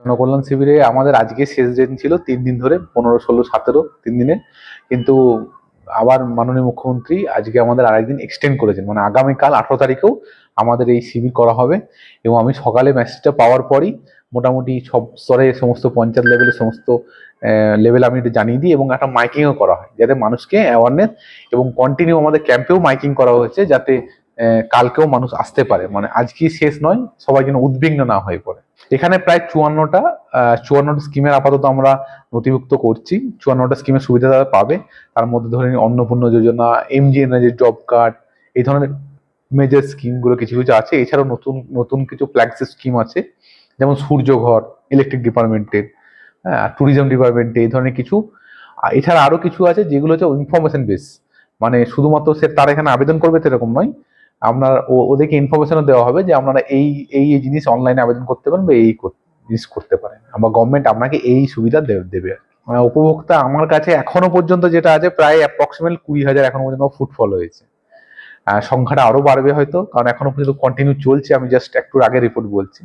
জনকল্যাণ শিবিরে আমাদের আজকে শেষ দিন ছিল, 3 দিন ধরে, 15, 16, 17 3 দিনে। কিন্তু আবার মাননীয় মুখ্যমন্ত্রী আজকে আমাদের আরেকদিন এক্সটেন্ড করেছেন, মানে আগামীকাল 18 তারিখেও আমাদের এই শিবির করা হবে। এবং আমি সকালে মেসেজটা পাওয়ার পরই মোটামুটি সব স্তরে, সমস্ত পঞ্চায়েত লেভেলে, সমস্ত লেভেল আমি এটা জানিয়ে দিই, এবং একটা মাইকিংও করা হয় যাতে মানুষকে অ্যাওয়ারনেস, এবং কন্টিনিউ আমাদের ক্যাম্পেও মাইকিং করা হয়েছে যাতে কালকেও মানুষ আসতে পারে, মানে আজকে শেষ নয়, সবাই যেন উদ্বিগ্ন না হয়ে পড়ে। এখানে প্রায় 54টা স্কিমের আপাতত আমরা নথিভুক্ত করছি। 54টা স্কিমের সুবিধা তারা পাবে। তার মধ্যে ধরে নিন অন্নপূর্ণা যোজনা, এমজিএনআরজি, জব কার্ড, এই ধরনের মেজর স্কিমগুলো কিছু কিছু আছে। এছাড়াও নতুন নতুন কিছু ফ্ল্যাগশিপ স্কিম আছে, যেমন সূর্যঘর, ইলেকট্রিক ডিপার্টমেন্টের, হ্যাঁ, ট্যুরিজম ডিপার্টমেন্টে, এই ধরনের কিছু। এছাড়া আরো কিছু আছে যেগুলো হচ্ছে ইনফরমেশন বেস, মানে শুধুমাত্র সে তার এখানে আবেদন করবে সেরকম নয়, আপনার ওদেরকে ইনফরমেশনও দেওয়া হবে যে আপনারা এই এই এই জিনিস অনলাইনে আবেদন করতে পারেন বা এই জিনিস করতে পারেন, বা গভর্নমেন্ট আপনাকে এই সুবিধা দেবে। উপভোক্তা আমার কাছে এখনো পর্যন্ত যেটা আছে, প্রায় অ্যাপ্রক্সিমেট 20,000 এখনো পর্যন্ত ফুটফল হয়েছে। সংখ্যাটা আরো বাড়বে হয়তো, কারণ এখনো পর্যন্ত কন্টিনিউ চলছে। আমি জাস্ট একটু আগে রিপোর্ট বলছি।